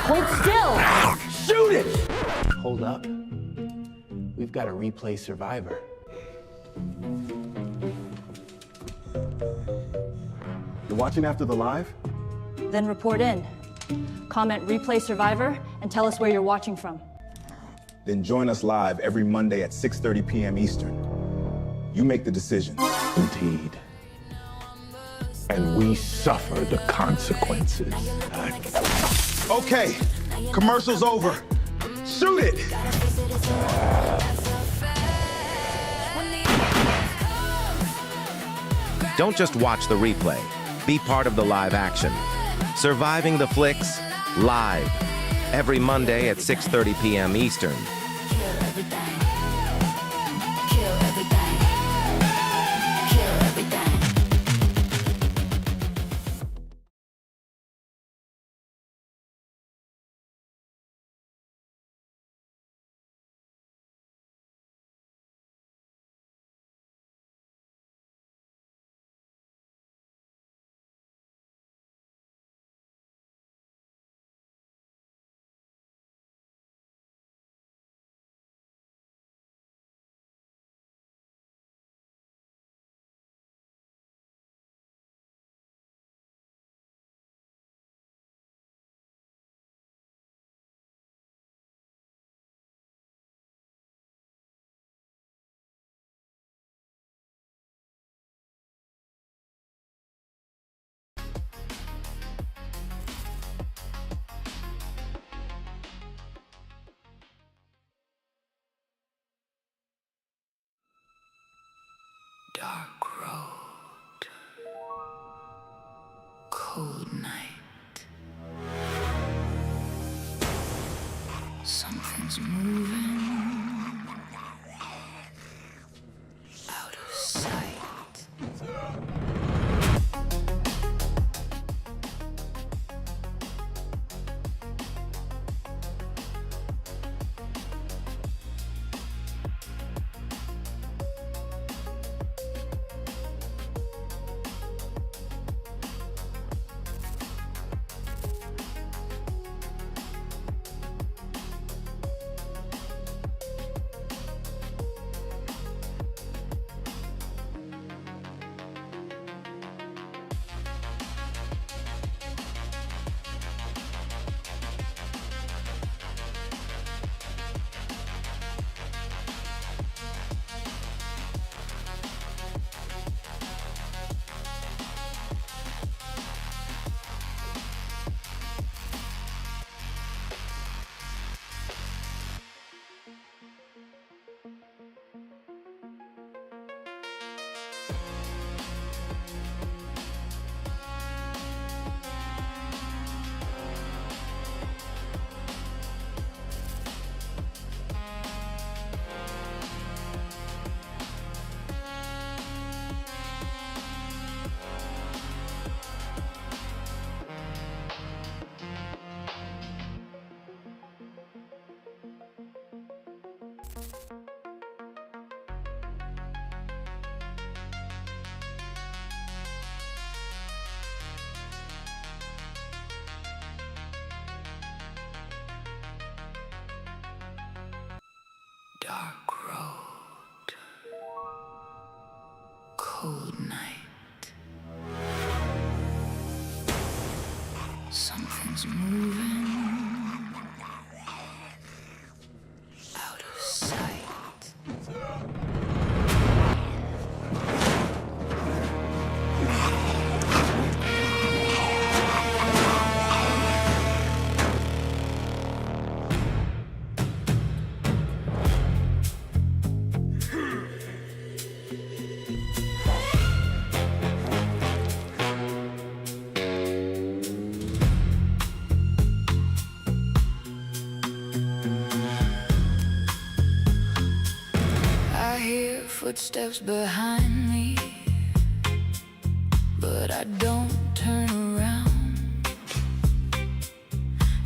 Hold still! Shoot it! Hold up. We've got to replay Survivor. You're watching after the live? Then report in. Comment replay Survivor and tell us where you're watching from. Then join us live every Monday at 6:30 p.m. Eastern. You make the decision. Indeed. And we suffer the consequences. Okay, commercial's over. Shoot it! Don't just watch the replay. Be part of the live action. Surviving the Flix, live. Every Monday at 6:30 p.m. Eastern. Dark road, cold night. Something's moving out of sight. Dark road, cold night. Something's moving out of sight. Footsteps behind me, but I don't turn around.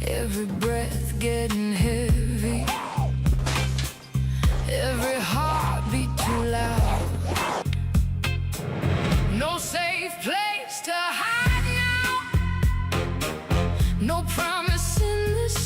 Every breath getting heavy, every heartbeat too loud. No safe place to hide now, no promise in this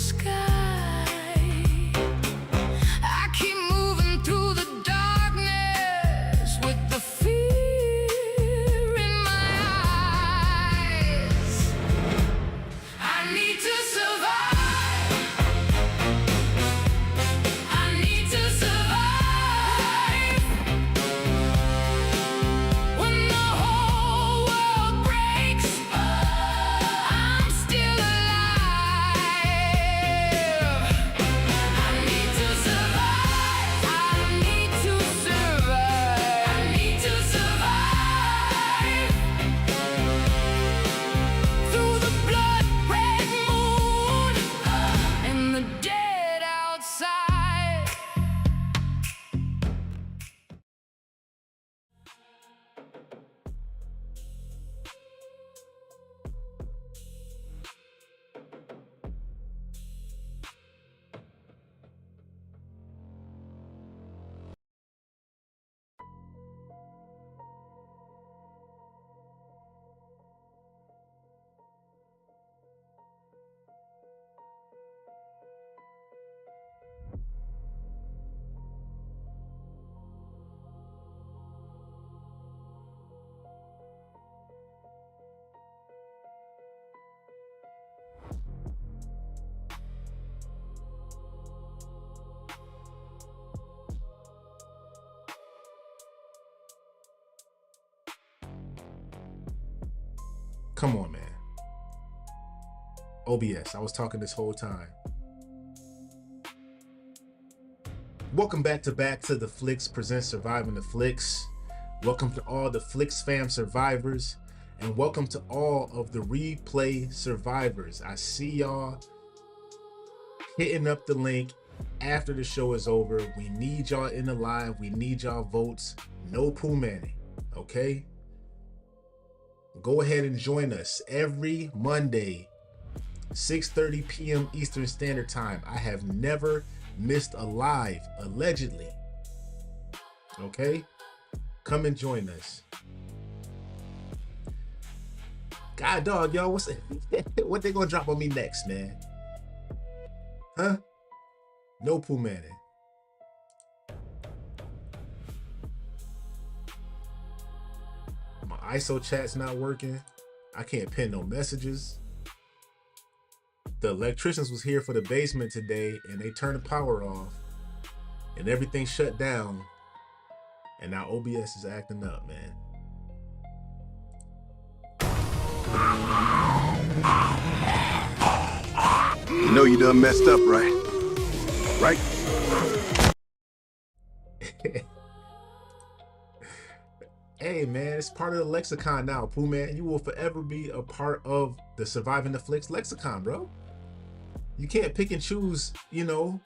Come on, man. OBS, I was talking this whole time. Welcome back to the Flix presents Surviving the Flix. Welcome to all the Flix fam survivors, and welcome to all of the replay survivors. I see y'all hitting up the link after the show is over. We need y'all in the live. We need y'all votes. No poo manning, okay? Go ahead and join us every Monday, 6:30 p.m. Eastern Standard Time. I have never missed a live, allegedly. Okay? Come and join us. God dog, y'all, what they gonna drop on me next, man? Huh? No poo manning. My ISO chat's not working. I can't pin no messages. The electricians was here for the basement today and they turned the power off and everything shut down, and now OBS is acting up, man. You know you done messed up, right? Right? Hey man, it's part of the lexicon now, Pooh man. You will forever be a part of the Surviving the Flix lexicon, bro. You can't pick and choose, you know.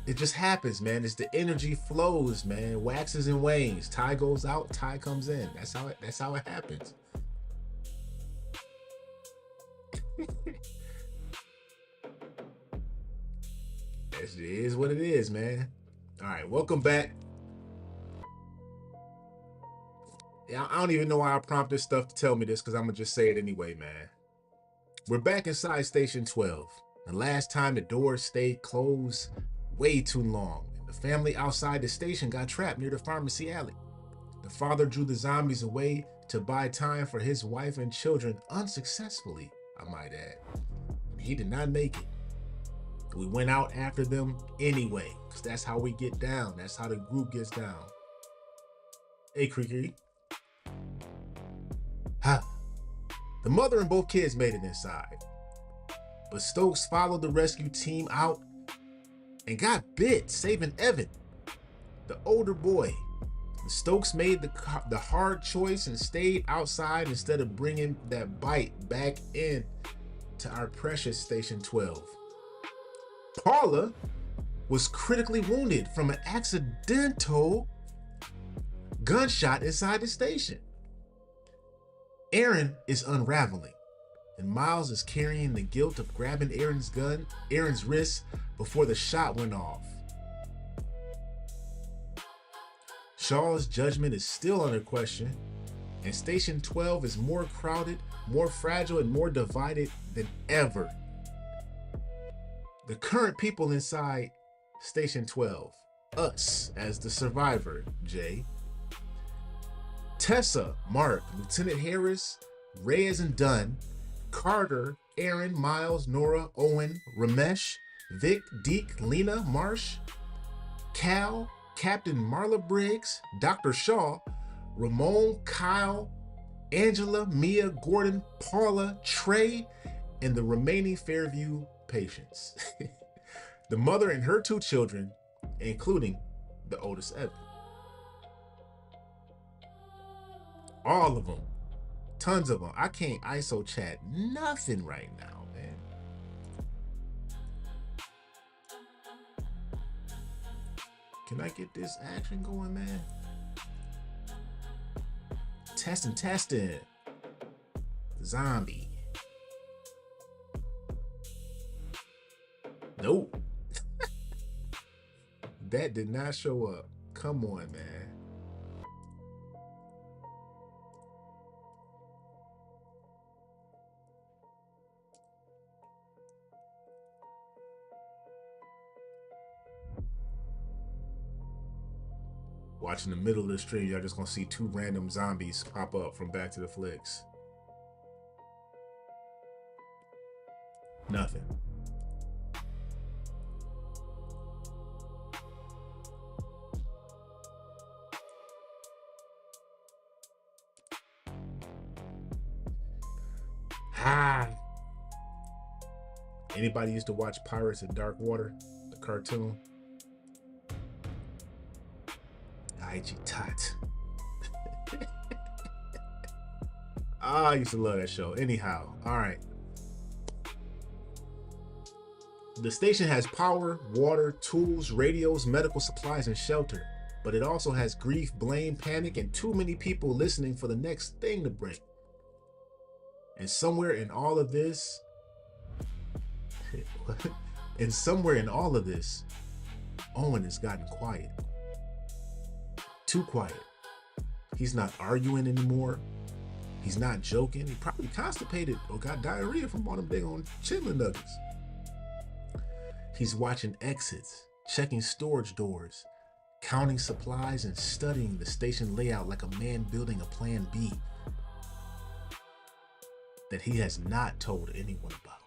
It just happens, man. It's the energy flows, man. Waxes and wanes. Tie goes out, tie comes in. That's how it happens. It is what it is, man. All right, welcome back. Yeah, I don't even know why I prompt this stuff to tell me this, because I'm gonna just say it anyway, man. We're back inside Station 12. The last time the doors stayed closed way too long. The family outside the station got trapped near the pharmacy alley. The father drew the zombies away to buy time for his wife and children, unsuccessfully, I might add. He did not make it. We went out after them anyway, because that's how we get down. That's how the group gets down. Hey, Creaky. Ha. The mother and both kids made it inside, but Stokes followed the rescue team out and got bit, saving Evan, the older boy. Stokes made the hard choice and stayed outside instead of bringing that bite back in to our precious Station 12. Paula was critically wounded from an accidental gunshot inside the station. Aaron is unraveling, and Miles is carrying the guilt of grabbing Aaron's wrist before the shot went off. Shaw's judgment is still under question, and Station 12 is more crowded, more fragile, and more divided than ever. The current people inside Station 12, us as the survivor, Jay, Tessa, Mark, Lieutenant Harris, Reyes and Dunn, Carter, Aaron, Miles, Nora, Owen, Ramesh, Vic, Deke, Lena, Marsh, Cal, Captain Marla Briggs, Dr. Shaw, Ramon, Kyle, Angela, Mia, Gordon, Paula, Trey, and the remaining Fairview patients. The mother and her two children, including the oldest Evan. All of them. Tons of them. I can't ISO chat nothing right now, man. Can I get this action going, man? Testing. Zombie. Nope. That did not show up. Come on, man. Watching the middle of the stream, y'all just gonna see two random zombies pop up from Back to the Flix. Nothing. Anybody used to watch Pirates of Dark Water, the cartoon? IG Tot. I used to love that show. Anyhow, all right. The station has power, water, tools, radios, medical supplies, and shelter. But it also has grief, blame, panic, and too many people listening for the next thing to break. And somewhere in all of this, Owen has gotten quiet. Too quiet. He's not arguing anymore. He's not joking. He probably constipated or got diarrhea from all them big on chitlin nuggets. He's watching exits, checking storage doors, counting supplies, and studying the station layout like a man building a plan B that he has not told anyone about.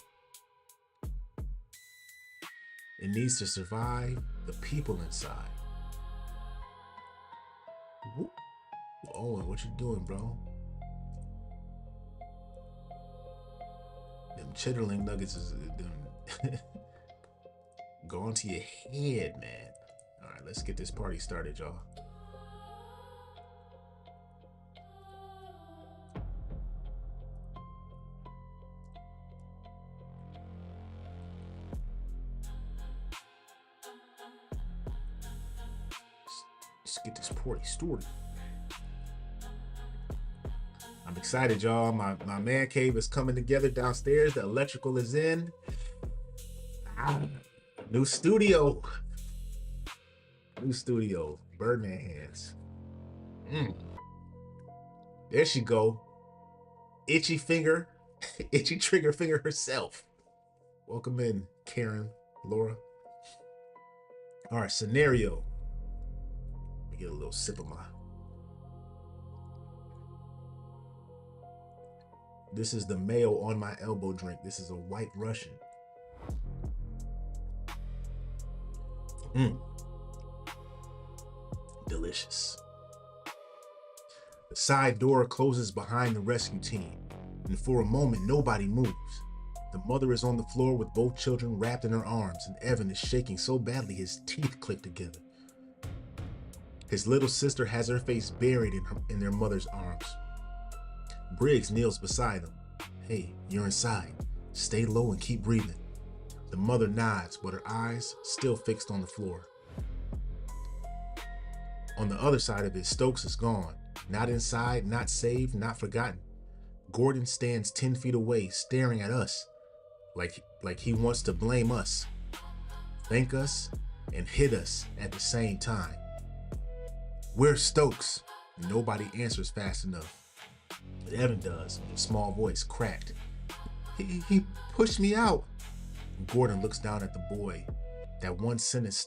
It needs to survive the people inside. Whoop. Owen, what you doing, bro? Them chitterling nuggets is them going to your head, man. All right, let's get this party started, y'all. Let's get this party started. I'm excited, y'all. My man cave is coming together downstairs. The electrical is in. New studio. Birdman hands. There she go. Itchy finger. Itchy trigger finger herself. Welcome in, Karen, Laura. All right, scenario. Let me get a little sip of my. This is the mayo on my elbow drink. This is a White Russian. Delicious. The side door closes behind the rescue team, and for a moment, nobody moves. The mother is on the floor with both children wrapped in her arms, and Evan is shaking so badly his teeth click together. His little sister has her face buried in their mother's arms. Briggs kneels beside him. Hey, you're inside. Stay low and keep breathing. The mother nods, but her eyes still fixed on the floor. On the other side of it, Stokes is gone. Not inside, not saved, not forgotten. Gordon stands 10 feet away, staring at us, like he wants to blame us, thank us, and hit us at the same time. Where's Stokes? Nobody answers fast enough. But Evan does, a small voice cracked. He pushed me out. Gordon looks down at the boy. That one sentence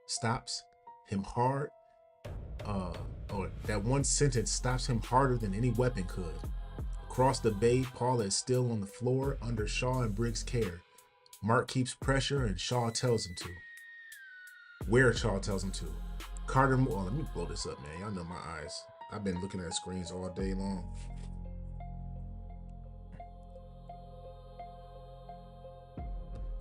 stops him hard. That one sentence stops him harder than any weapon could. Across the bay, Paula is still on the floor under Shaw and Briggs' care. Mark keeps pressure and Shaw tells him to. Where Shaw tells him to. Carter, oh, let me blow this up, man. Y'all know my eyes. I've been looking at screens all day long.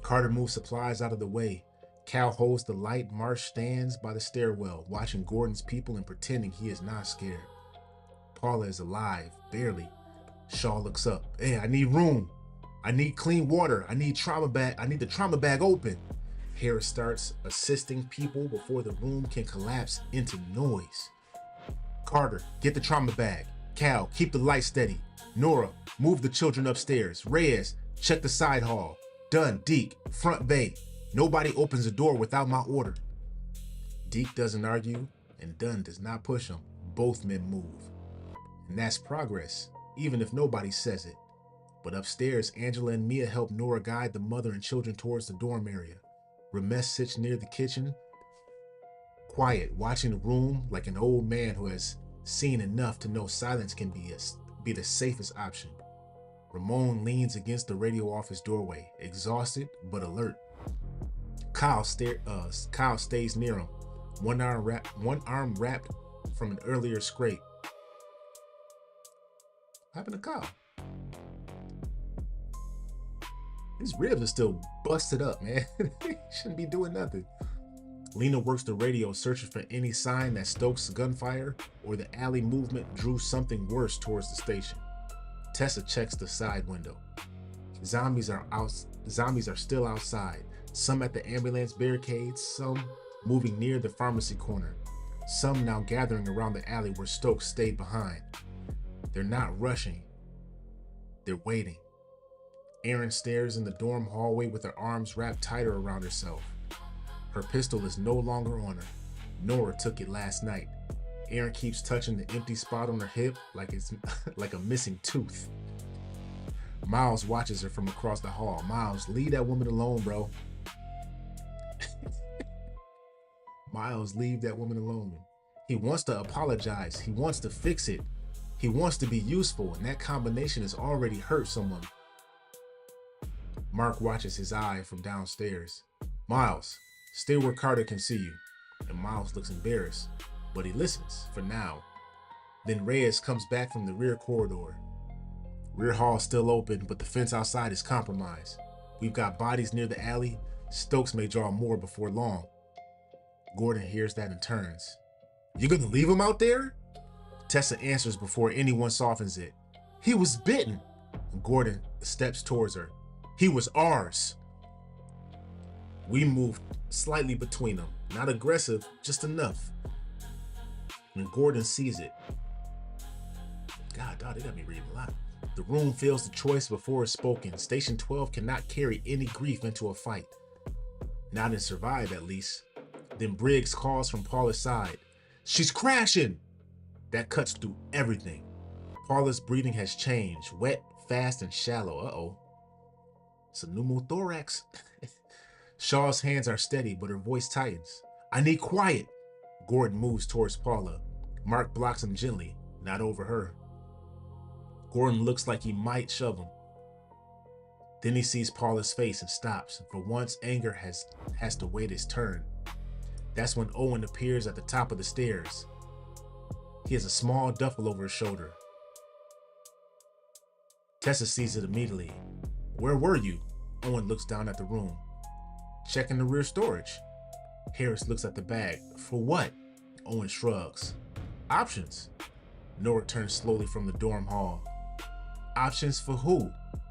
Carter moves supplies out of the way. Cal holds the light. Marsh stands by the stairwell, watching Gordon's people and pretending he is not scared. Paula is alive, barely. Shaw looks up. Hey, I need room. I need clean water. I need trauma bag. I need the trauma bag open. Harris starts assisting people before the room can collapse into noise. Carter, get the trauma bag. Cal, keep the light steady. Nora, move the children upstairs. Reyes, check the side hall. Dunn, Deke, front bay. Nobody opens the door without my order. Deke doesn't argue, and Dunn does not push him. Both men move. And that's progress, even if nobody says it. But upstairs, Angela and Mia help Nora guide the mother and children towards the dorm area. Ramesh sits near the kitchen, quiet, watching the room like an old man who has seen enough to know silence can be the safest option. Ramon leans against the radio office doorway, exhausted but alert. Kyle stays near him, one arm wrapped from an earlier scrape. What happened to Kyle? His ribs are still busted up, man. He shouldn't be doing nothing. Lena works the radio searching for any sign that Stokes' gunfire or the alley movement drew something worse towards the station. Tessa checks the side window. Zombies are still outside, some at the ambulance barricades, some moving near the pharmacy corner, some now gathering around the alley where Stokes stayed behind. They're not rushing, they're waiting. Erin stares in the dorm hallway with her arms wrapped tighter around herself. Her pistol is no longer on her. Nora took it last night. Erin keeps touching the empty spot on her hip like it's like a missing tooth. Miles watches her from across the hall. Miles, leave that woman alone, bro. Miles, leave that woman alone. He wants to apologize. He wants to fix it. He wants to be useful, and that combination has already hurt someone. Mark watches his eye from downstairs. Miles, stay where Carter can see you. And Miles looks embarrassed, but he listens for now. Then Reyes comes back from the rear corridor. Rear hall still open, but the fence outside is compromised. We've got bodies near the alley. Stokes may draw more before long. Gordon hears that and turns. You gonna leave him out there? Tessa answers before anyone softens it. He was bitten. Gordon steps towards her. He was ours. We moved slightly between them. Not aggressive, just enough. When Gordon sees it. God, dog, they got me reading a lot. The room feels the choice before it's spoken. Station 12 cannot carry any grief into a fight. Not in Survive, at least. Then Briggs calls from Paula's side. She's crashing! That cuts through everything. Paula's breathing has changed. Wet, fast, and shallow. Uh-oh. It's a pneumothorax. Shaw's hands are steady, but her voice tightens. I need quiet. Gordon moves towards Paula. Mark blocks him gently, not over her. Gordon looks like he might shove him. Then he sees Paula's face and stops. For once, anger has to wait his turn. That's when Owen appears at the top of the stairs. He has a small duffel over his shoulder. Tessa sees it immediately. Where were you? Owen looks down at the room. Checking the rear storage. Harris looks at the bag. For what? Owen shrugs. Options. Nora turns slowly from the dorm hall. Options for who?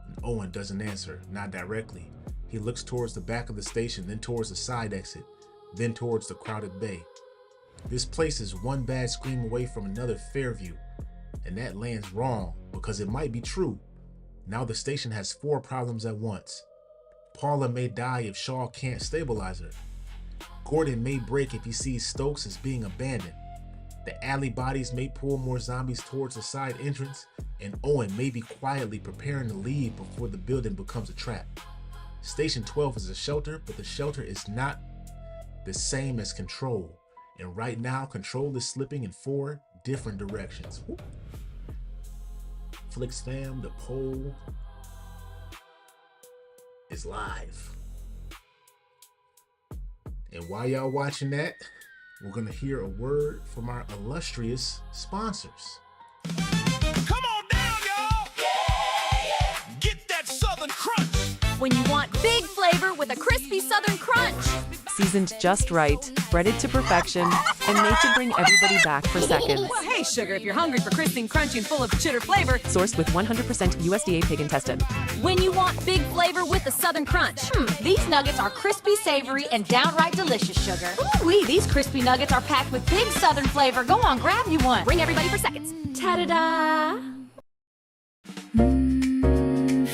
And Owen doesn't answer, not directly. He looks towards the back of the station, then towards the side exit, then towards the crowded bay. This place is one bad scream away from another Fairview, and that lands wrong because it might be true. Now the station has 4 problems at once. Paula may die if Shaw can't stabilize her. Gordon may break if he sees Stokes as being abandoned. The alley bodies may pull more zombies towards the side entrance, and Owen may be quietly preparing to leave before the building becomes a trap. Station 12 is a shelter, but the shelter is not the same as Control. And right now, Control is slipping in 4 different directions. Woo. Flix fam, the poll is live. And while y'all watching that, we're gonna hear a word from our illustrious sponsors. Come on down, y'all! Yeah! Get that Southern crunch! When you want big flavor with a crispy Southern crunch. Seasoned just right, breaded to perfection, and made to bring everybody back for seconds. Well, hey, sugar, if you're hungry for crispy and crunchy and full of cheddar flavor. Sourced with 100% USDA pig intestine. When you want big flavor with a Southern crunch. These nuggets are crispy, savory, and downright delicious, sugar. Ooh-wee, these crispy nuggets are packed with big Southern flavor. Go on, grab you one. Bring everybody for seconds. Ta-da-da!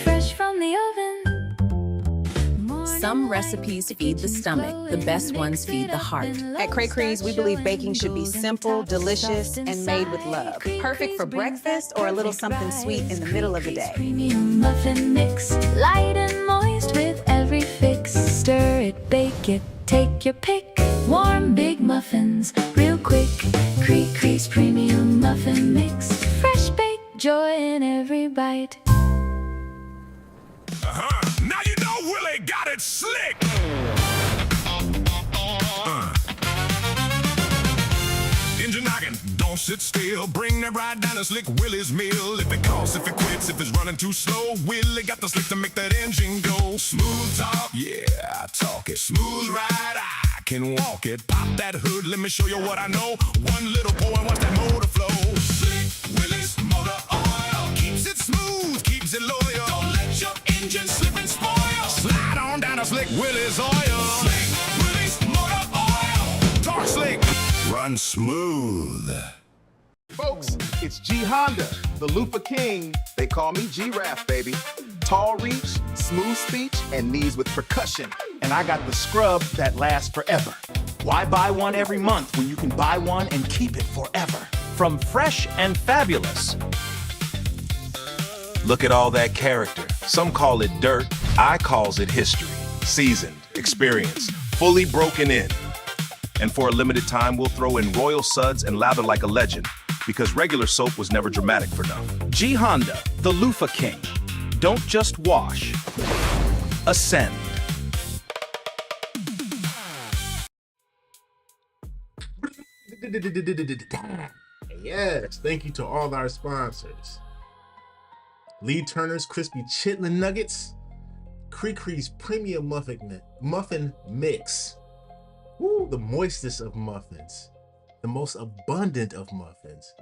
Fresh from the oven. Some recipes feed the stomach, the best ones feed the heart. At Cray Crees, we believe baking should be simple, delicious, and made with love. Perfect for breakfast or a little something sweet in the middle of the day. Premium muffin mix, light and moist with every fix. Stir it, bake it, take your pick. Warm big muffins, real quick. Cray Crees Premium Muffin Mix. Fresh baked joy in every bite. Now you know Willie got it slick! Engine knocking, don't sit still. Bring that ride down to Slick Willie's mill. If it coughs, if it quits, if it's running too slow, Willie got the slick to make that engine go. Smooth talk, yeah, I talk it. Smooth ride, I can walk it. Pop that hood, let me show you what I know. One little pour and watch that motor flow. Slick Willie's motor oil keeps it smooth, keeps it loyal. Don't let your engine slip and spoil. Slide on down to Slick Willie's oil. Slick Willie's motor oil. Talk slick, run smooth. Folks, it's G Honda, the Lufa King. They call me G-Raf, baby. Tall reach, smooth speech, and knees with percussion. And I got the scrub that lasts forever. Why buy one every month when you can buy one and keep it forever? From fresh and fabulous. Look at all that character. Some call it dirt, I calls it history. Seasoned, experienced, fully broken in. And for a limited time, we'll throw in royal suds and lather like a legend, because regular soap was never dramatic for nothing. G Honda, the Lufa King. Don't just wash. Ascend. Yes, thank you to all our sponsors. Lee Turner's Crispy Chitlin Nuggets, Cree's Premium Muffin Mix. Woo, the moistest of muffins, the most abundant of muffins.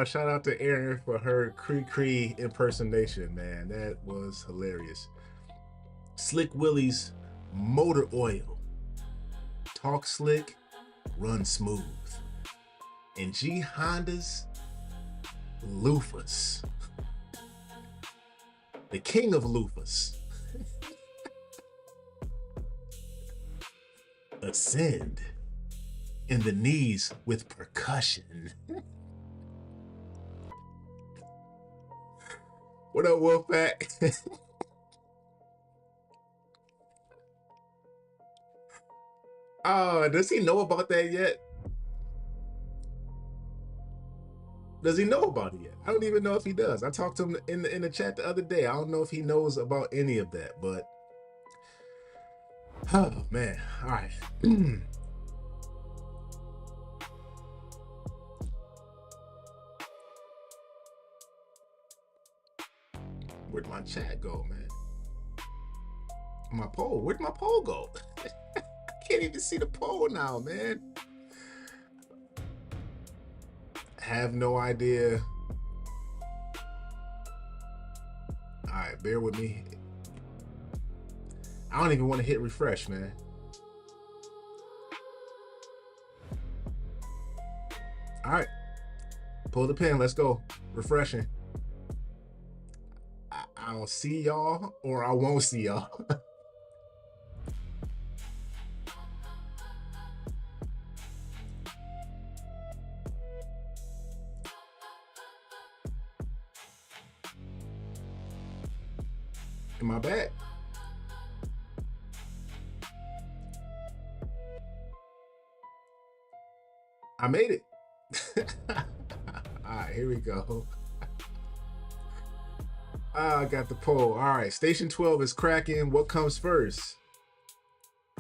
Shout out to Erin for her Cree impersonation, man. That was hilarious. Slick Willie's Motor Oil. Talk slick, run smooth. And G Honda's loofahs. The king of loofahs. Ascend in the knees with percussion. What up, Wolfpack? Oh, does he know about that yet? Does he know about it yet? I don't even know if he does. I talked to him in the chat the other day. I don't know if he knows about any of that, but oh man. All right. Where'd my chat go, man? My poll. Where'd my poll go? I can't even see the poll now, man. Have no idea. All right, bear with me. I don't even want to hit refresh, man. All right, pull the pin. Let's go. Refreshing. I'll see y'all, or I won't see y'all. Am I back? I made it. All right, here we go. I got the poll. All right, Station 12 is cracking. What comes first?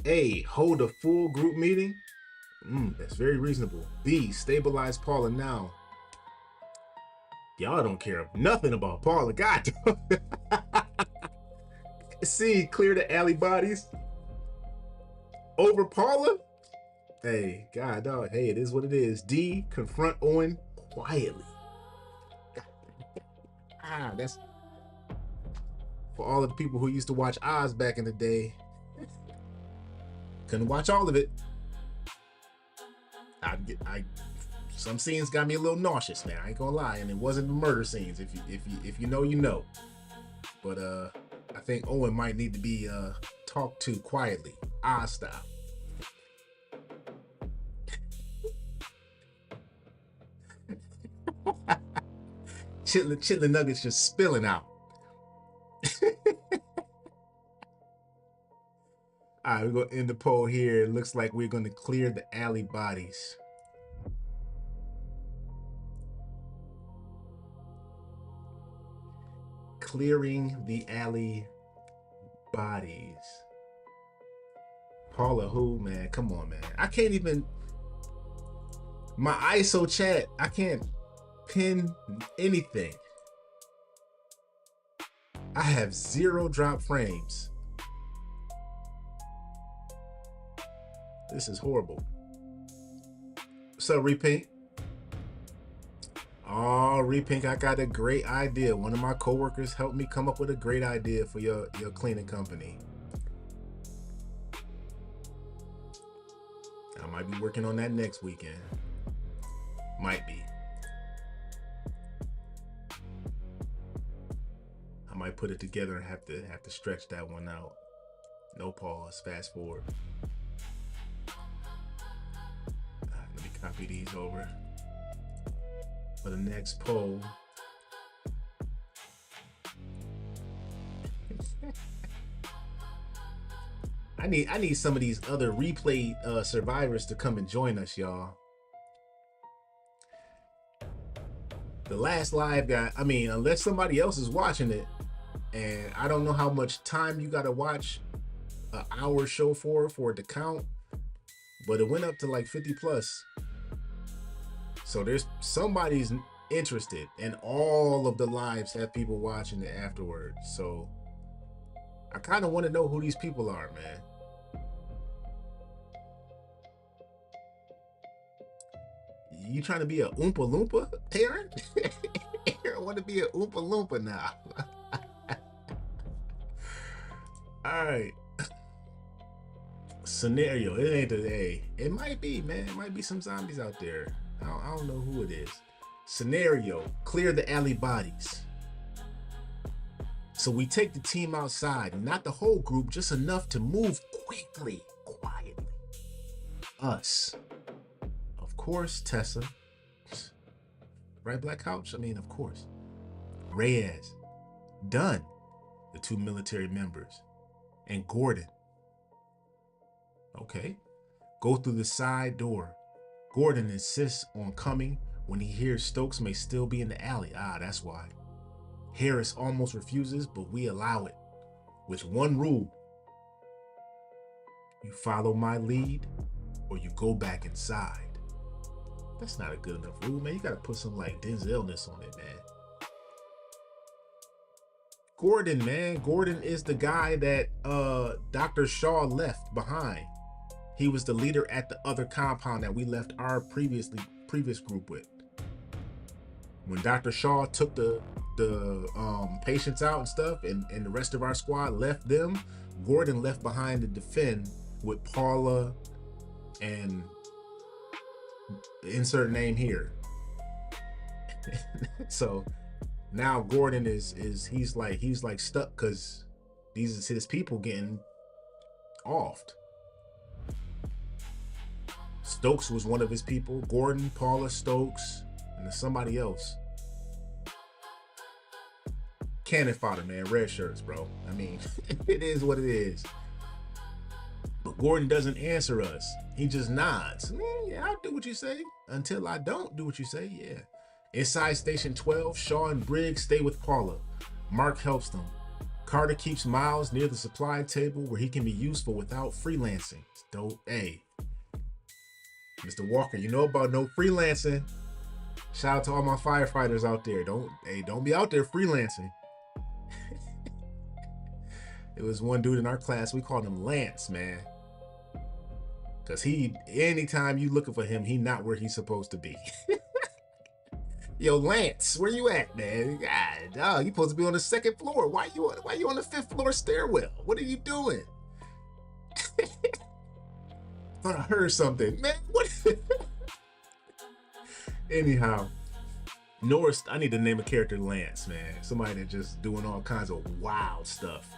A, hold a full group meeting. That's very reasonable. B, stabilize Paula now. Y'all don't care nothing about Paula. God. C, clear the alley bodies. Over Paula? Hey, God, dog. Hey, it is what it is. D, confront Owen quietly. That's for all of the people who used to watch Oz back in the day. Couldn't watch all of it. Some scenes got me a little nauseous, man. I ain't gonna lie, and it wasn't the murder scenes. If you know, you know. But I think Owen might need to be talked to quietly, Oz style. Chitlin nuggets just spilling out. All right, we're gonna end the poll here. It looks like we're gonna clear the alley bodies. Clearing the alley bodies. Paula who, man? Come on, man. I can't even. My ISO chat, I can't pin anything. I have 0 drop frames. This is horrible. What's up, Repink? Oh, Repink, I got a great idea. One of my coworkers helped me come up with a great idea for your cleaning company. I might be working on that next weekend. Might be. I might put it together and have to stretch that one out. No pause. Fast forward. Let me copy these over for the next poll. I need some of these other replay survivors to come and join us, y'all. The last live got, I mean, unless somebody else is watching it, and I don't know how much time you gotta watch an hour show for it to count, but it went up to like 50 plus. So there's somebody's interested, and all of the lives have people watching it afterwards. So I kind of want to know who these people are, man. You trying to be a Oompa Loompa, Aaron? Aaron want to be a Oompa Loompa now. All right. Scenario. It ain't the A. It might be, man. It might be some zombies out there. I don't know who it is. Scenario. Clear the alley bodies. So we take the team outside, not the whole group, just enough to move quickly, quietly. Us. Of course, Tessa. Right, Black Couch? I mean, of course. Reyes. Dunn. The 2 military members. And Gordon. Okay. Go through the side door. Gordon insists on coming when he hears Stokes may still be in the alley. Ah, that's why. Harris almost refuses, but we allow it. With one rule. You follow my lead, or you go back inside. That's not a good enough rule, man. You gotta put some like Denzelness on it, man. Gordon, man. Gordon is the guy that Dr. Shaw left behind. He was the leader at the other compound that we left our previous group with. When Dr. Shaw took the patients out and stuff, and the rest of our squad left them, Gordon left behind to defend with Paula and insert name here. So now Gordon is he's like stuck because these is his people getting offed. Stokes was one of his people. Gordon, Paula, Stokes, and there's somebody else. Cannon fodder, man. Red shirts, bro. I mean, it is what it is. But Gordon doesn't answer us. He just nods. Yeah, I'll do what you say. Until I don't do what you say, yeah. Inside Station 12, Shaw and Briggs stay with Paula. Mark helps them. Carter keeps Miles near the supply table where he can be useful without freelancing. Dope. Hey, Mr. Walker, you know about no freelancing. Shout out to all my firefighters out there. Don't be out there freelancing. It was one dude in our class, we called him Lance, man. Cause anytime you looking for him, he not where he's supposed to be. Yo, Lance, where you at, man? God, dog, you supposed to be on the 2nd floor. Why you on the 5th floor stairwell? What are you doing? Thought I heard something, man. What? Anyhow, Norris, I need to name a character Lance, man. Somebody that just doing all kinds of wild stuff.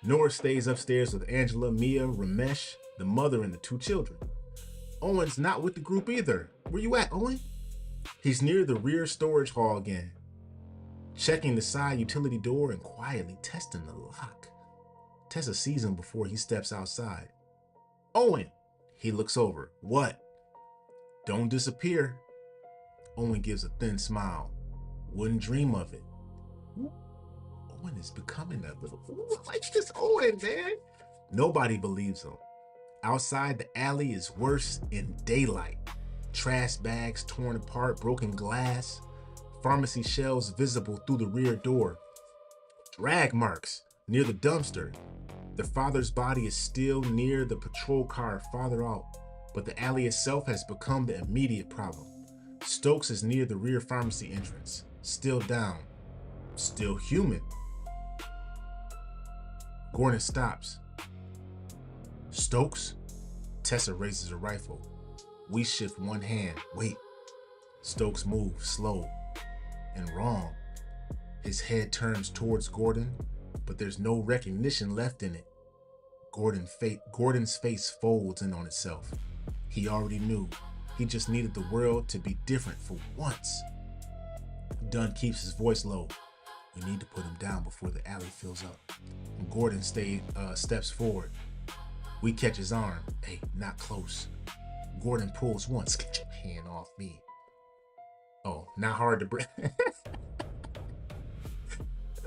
Norris stays upstairs with Angela, Mia, Ramesh, the mother, and the 2 children. Owen's not with the group either. Where you at, Owen? He's near the rear storage hall again, checking the side utility door and quietly testing the lock. Tessa sees him before he steps outside. Owen! He looks over. What? Don't disappear. Owen gives a thin smile. Wouldn't dream of it. Owen is becoming that little... Ooh, I like this Owen, man. Nobody believes him. Outside, the alley is worse in daylight. Trash bags torn apart, broken glass, pharmacy shelves visible through the rear door, drag marks near the dumpster. The father's body is still near the patrol car farther out, but the alley itself has become the immediate problem. Stokes is near the rear pharmacy entrance, still down, still human. Gordon stops. Stokes? Tessa raises her rifle. We shift one hand. Wait. Stokes moves slow and wrong. His head turns towards Gordon, but there's no recognition left in it. Gordon's face folds in on itself. He already knew. He just needed the world to be different for once. Dunn keeps his voice low. We need to put him down before the alley fills up. And Gordon steps forward. We catch his arm. Hey, not close. Gordon pulls once. Get your hand off me. Oh, not hard to break.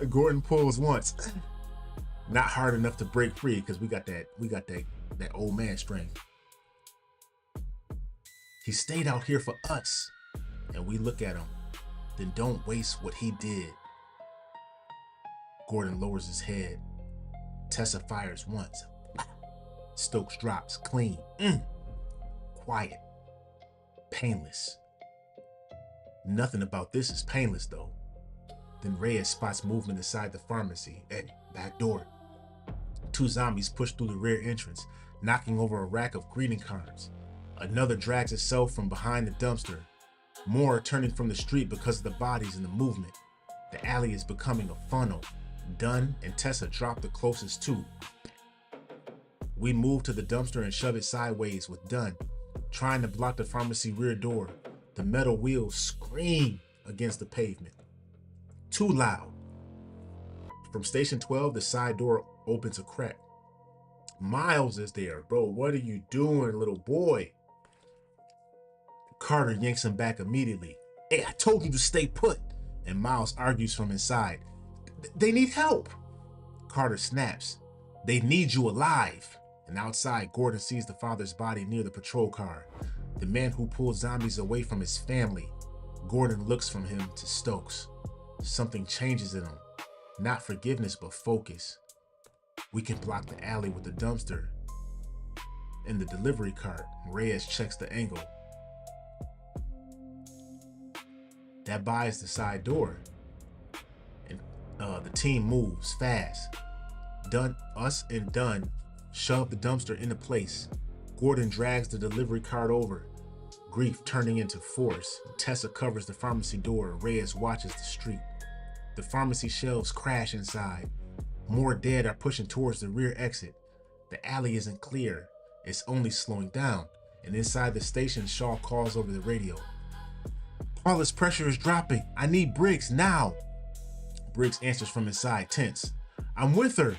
Gordon pulls once. Not hard enough to break free because we got that old man strength. He stayed out here for us. And we look at him. Then don't waste what he did. Gordon lowers his head. Tessa fires once. Stokes drops clean. Quiet. Painless. Nothing about this is painless though. Then Reyes spots movement inside the pharmacy. Hey, back door. 2 zombies push through the rear entrance, knocking over a rack of greeting cards. Another drags itself from behind the dumpster. More are turning from the street because of the bodies and the movement. The alley is becoming a funnel. Dunn and Tessa drop the closest two. We move to the dumpster and shove it sideways with Dunn, trying to block the pharmacy rear door. The metal wheels scream against the pavement. Too loud. From station 12, the side door opens a crack. Miles is there. Bro, what are you doing, little boy? Carter yanks him back immediately. Hey, I told you to stay put. And Miles argues from inside. They need help. Carter snaps. They need you alive. And outside, Gordon sees the father's body near the patrol car. The man who pulled zombies away from his family. Gordon looks from him to Stokes. Something changes in him. Not forgiveness, but focus. We can block the alley with the dumpster. In the delivery cart, Reyes checks the angle. That buys the side door. And the team moves fast. Us and Dunn shove the dumpster into place. Gordon drags the delivery cart over. Grief turning into force. Tessa covers the pharmacy door. Reyes watches the street. The pharmacy shelves crash inside. More dead are pushing towards the rear exit. The alley isn't clear. It's only slowing down. And inside the station, Shaw calls over the radio. Paula's pressure is dropping. I need Briggs now. Briggs answers from inside, tense. I'm with her.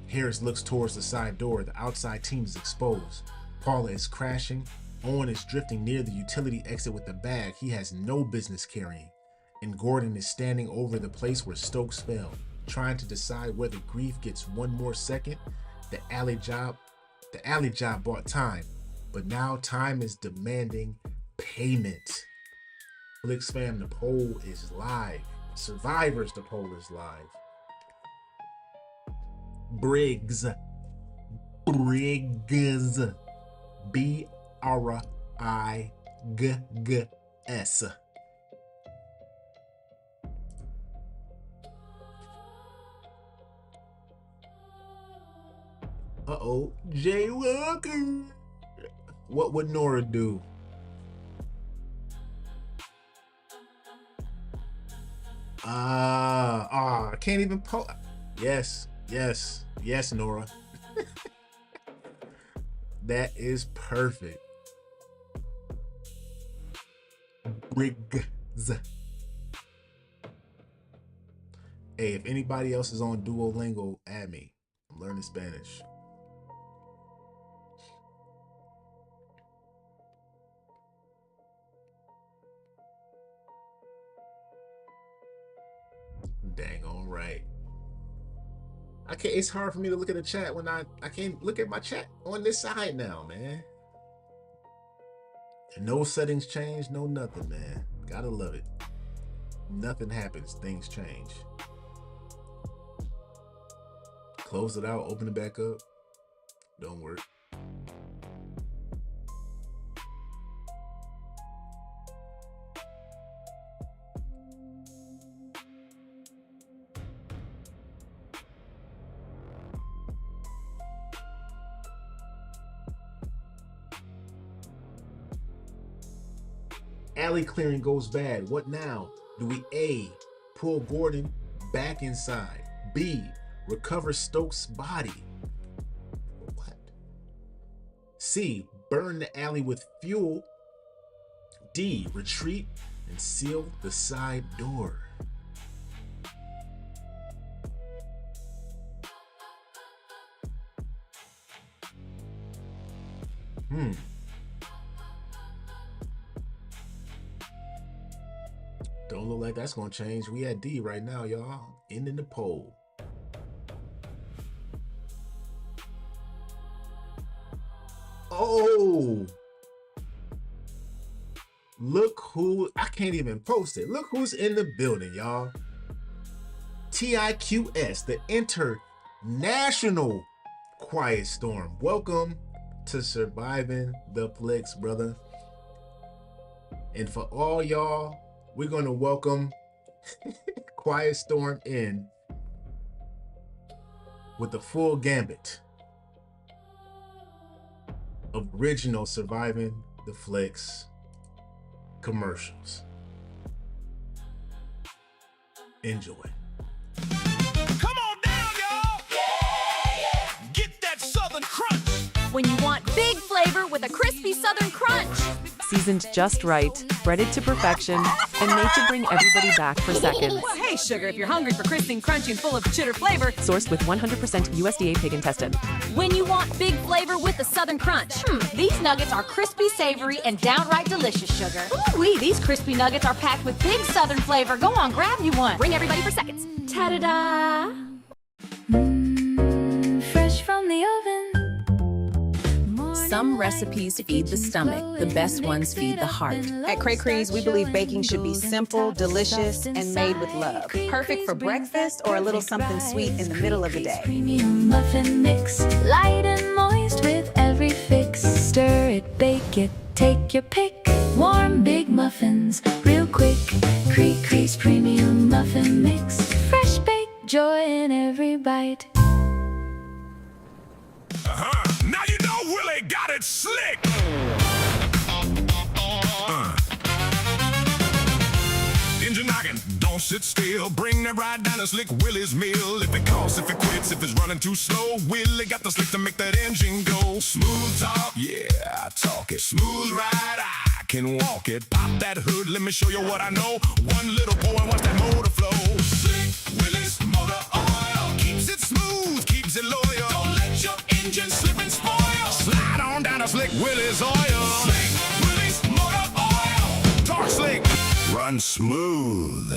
Harris looks towards the side door. The outside team is exposed. Paula is crashing. Owen is drifting near the utility exit with a bag he has no business carrying. And Gordon is standing over the place where Stokes fell, trying to decide whether Grief gets one more second. The alley job bought time, but now time is demanding payment. Flix fam, the poll is live. Survivors, the poll is live. Briggs. B-R-I-G-G-S. Uh-oh, Jay Walker. What would Nora do? I can't even Yes, Nora. That is perfect. Briggs. Hey, if anybody else is on Duolingo, add me. I'm learning Spanish. Dang, all right. I can't. It's hard for me to look at the chat when I can't look at my chat on this side now, man. And no settings change, no nothing, man. Gotta love it. Nothing happens, things change. Close it out, open it back up. Don't work. Alley clearing goes bad. What now? Do we A, pull Gordon back inside? B, recover Stokes' body? What? C, burn the alley with fuel? D, retreat and seal the side door? Don't look like that's gonna change. We at D right now, y'all. Ending the poll. Oh, look who, I can't even post it. Look who's in the building, y'all. TIQS, the International Quiet Storm. Welcome to Surviving the Flix, brother. And for all y'all, we're going to welcome Quiet Storm in with the full gambit of original Surviving the Flix commercials. Enjoy. Come on down, y'all. Yeah. Get that Southern crunch. When you want big flavor with a crispy Southern crunch. Seasoned just right, breaded to perfection, and made to bring everybody back for seconds. Well, hey, sugar, if you're hungry for crispy and crunchy and full of cheddar flavor. Sourced with 100% USDA pig intestine. When you want big flavor with a Southern crunch. These nuggets are crispy, savory, and downright delicious, sugar. Ooh-wee, these crispy nuggets are packed with big Southern flavor. Go on, grab you one. Bring everybody for seconds. Ta-da-da! Fresh from the oven. Some recipes feed the stomach, the best ones feed the heart. At Cray Crees, we believe baking should be simple, delicious, and made with love. Perfect for breakfast or a little something sweet in the middle of the day. Premium muffin mix, light and moist with every fix. Stir it, bake it, take your pick. Warm big muffins, real quick. Cray Crees premium muffin mix, fresh baked joy in every bite. Now you know Willie got it slick. Engine knocking, don't sit still. Bring that ride down to Slick Willie's mill. If it coughs, if it quits, if it's running too slow, Willie got the slick to make that engine go. Smooth talk, yeah, I talk it. Smooth ride, I can walk it. Pop that hood, let me show you what I know. One little pour and watch that motor flow. Slick Willie's motor oil keeps it smooth, keeps it loyal. Don't let your engine slip and spoil. Slide on down to Slick Willie's oil. Slick Willie's motor oil. Talk slick, run smooth.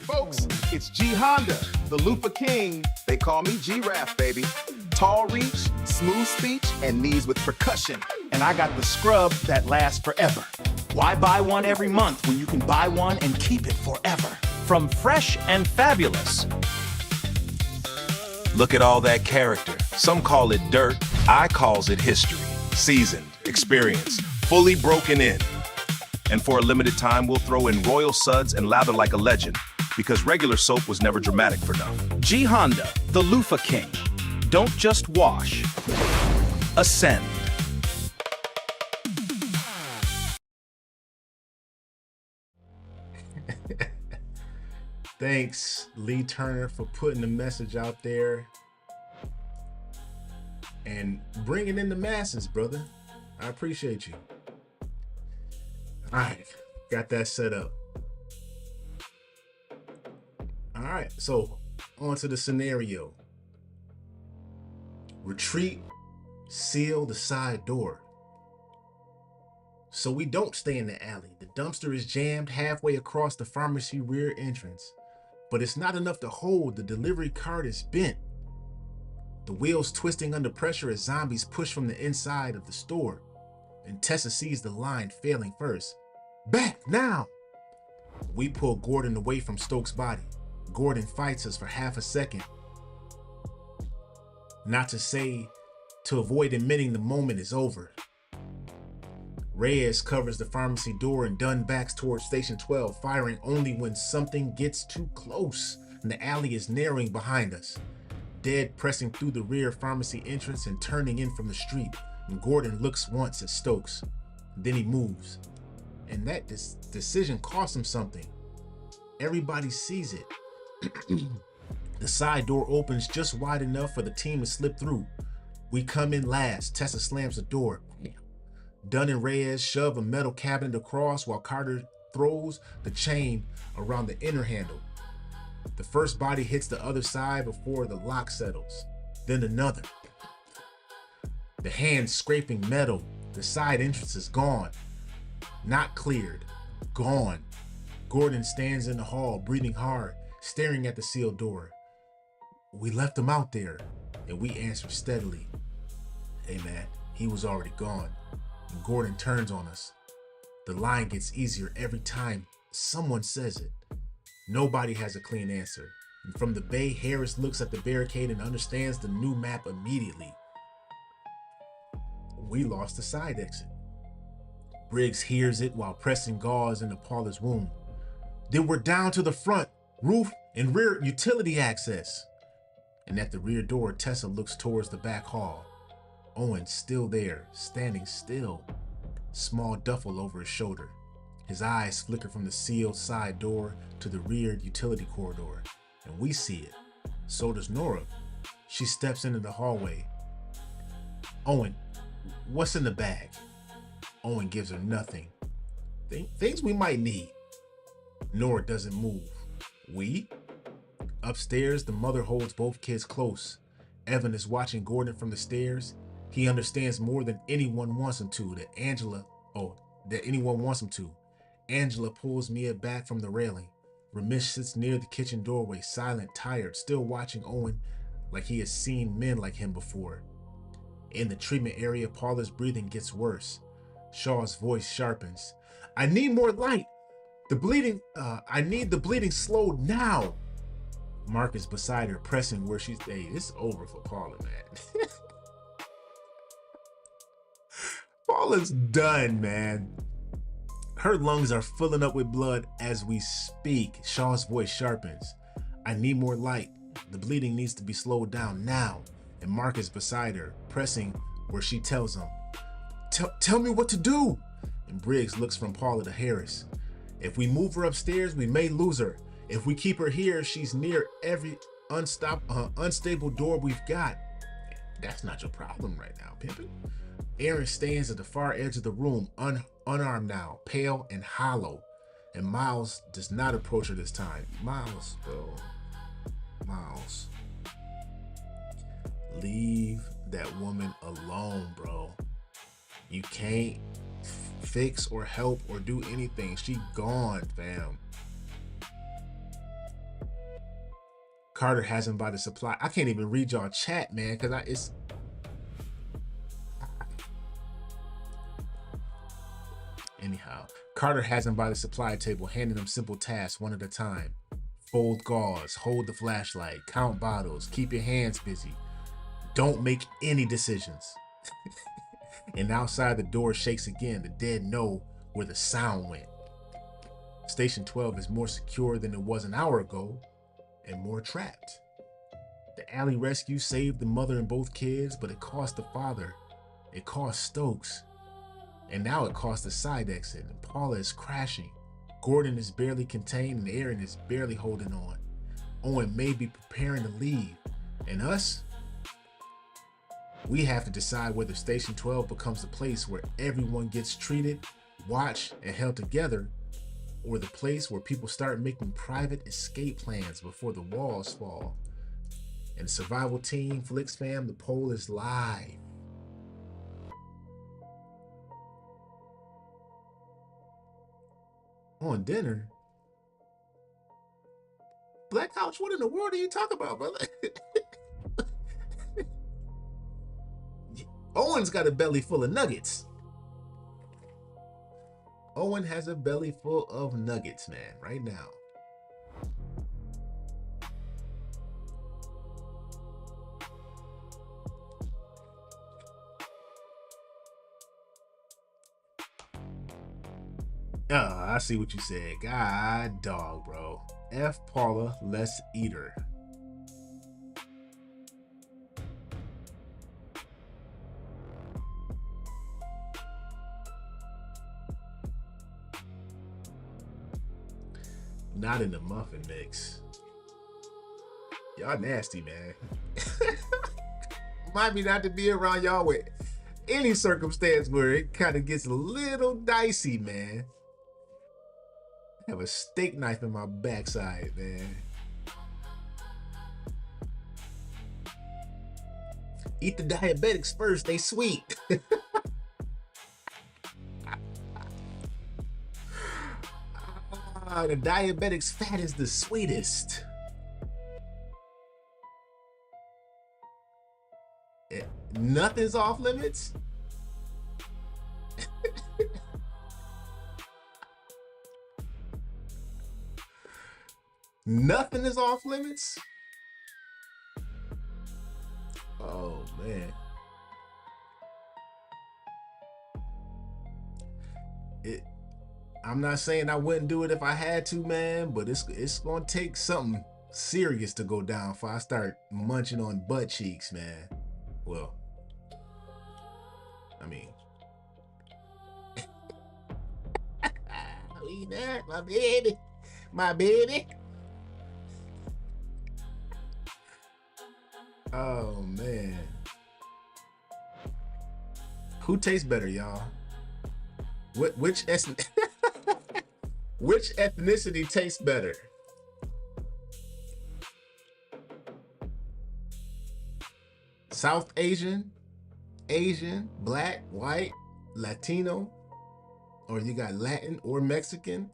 Folks, it's G Honda, the Lufa King. They call me G-Raf, baby. Tall reach, smooth speech, and knees with percussion. And I got the scrub that lasts forever. Why buy one every month when you can buy one and keep it forever? From fresh and fabulous. Look at all that character. Some call it dirt, I calls it history. Seasoned, experienced, fully broken in. And for a limited time, we'll throw in royal suds and lather like a legend, because regular soap was never dramatic for nothing. G Honda, the Lufa King. Don't just wash. Ascend. Thanks, Lee Turner, for putting the message out there and bringing in the masses, brother. I appreciate you. All right, got that set up. All right, so on to the scenario. Retreat, seal the side door. So we don't stay in the alley. The dumpster is jammed halfway across the pharmacy rear entrance, but it's not enough to hold. The delivery cart is bent. the wheels twisting under pressure as zombies push from the inside of the store, and Tessa sees the line failing first. Back, now! We pull Gordon away from Stokes' body. Gordon fights us for half a second. Not to say, to avoid admitting the moment is over. Reyes covers the pharmacy door and Dunn backs towards Station 12, firing only when something gets too close and the alley is narrowing behind us. Dead pressing through the rear pharmacy entrance and turning in from the street, and Gordon looks once at Stokes. Then he moves. And that decision costs him something. Everybody sees it. The side door opens just wide enough for the team to slip through. We come in last. Tessa slams the door. Dunn and Reyes shove a metal cabinet across while Carter throws the chain around the inner handle. The first body hits the other side before the lock settles. Then another. The hand scraping metal. The side entrance is gone. Not cleared. Gone. Gordon stands in the hall, breathing hard, staring at the sealed door. We left him out there, and we answer steadily. Hey man, he was already gone. And Gordon turns on us. The line gets easier every time someone says it. Nobody has a clean answer. And from the bay, Harris looks at the barricade and understands the new map immediately. We lost the side exit. Briggs hears it while pressing gauze into Paula's wound. Then we're down to the front, roof, and rear utility access. And at the rear door, Tessa looks towards the back hall. Owen's still there, standing still, small duffel over his shoulder. His eyes flicker from the sealed side door to the rear utility corridor, and we see it. So does Nora. She steps into the hallway. Owen, what's in the bag? Owen gives her nothing. Things we might need. Nora doesn't move. We? Upstairs, the mother holds both kids close. Evan is watching Gordon from the stairs. He understands more than anyone wants him to that anyone wants him to. Angela pulls Mia back from the railing. Ramesh sits near the kitchen doorway, silent, tired, still watching Owen like he has seen men like him before. In the treatment area, Paula's breathing gets worse. Shaw's voice sharpens. I need more light. I need the bleeding slowed now. Mark is beside her, pressing where she's. Hey, it's over for Paula, man. Paula's done, man. Her lungs are filling up with blood as we speak. Shaw's voice sharpens. I need more light. The bleeding needs to be slowed down now. And Mark is beside her, pressing where she tells him, Tell me what to do. And Briggs looks from Paula to Harris. If we move her upstairs, we may lose her. If we keep her here, she's near every unstable door we've got. That's not your problem right now, Pimpin'. Aaron stands at the far edge of the room, unarmed now, pale and hollow. And Miles does not approach her this time. Miles, bro. Miles. Leave that woman alone, bro. You can't fix or help or do anything. She gone, fam. Carter has him by the supply. I can't even read y'all chat, man, because it's. Anyhow, Carter has him by the supply table, handing him simple tasks one at a time. Fold gauze, hold the flashlight, count bottles, keep your hands busy. Don't make any decisions. And outside the door shakes again. The dead know where the sound went. Station 12 is more secure than it was an hour ago, and more trapped. The alley rescue saved the mother and both kids, but it cost the father. It cost Stokes. And now it cost the side exit, and Paula is crashing. Gordon is barely contained, and Aaron is barely holding on. Owen may be preparing to leave. And us? We have to decide whether Station 12 becomes the place where everyone gets treated, watched, and held together, or the place where people start making private escape plans before the walls fall. And survival team, Flix fam, the poll is live. On dinner? Black Couch, what in the world are you talking about, brother? Owen's got a belly full of nuggets. Owen has a belly full of nuggets, man, right now. I see what you said. God dog, bro. F Paula, less eater. Not in the muffin mix. Y'all nasty, man. Remind me not to be around y'all with any circumstance where it kind of gets a little dicey, man. I have a steak knife in my backside, man. Eat the diabetics first, they sweet. The diabetic's fat is the sweetest. Nothing's off limits? Nothing is off limits? Oh, man. I'm not saying I wouldn't do it if I had to, man, but it's gonna take something serious to go down before I start munching on butt cheeks, man. Well, I mean, eat that, my baby, my baby. Oh man, who tastes better, y'all? Which ethnicity tastes better? South Asian, Asian, black, white, Latino, or you got Latin or Mexican?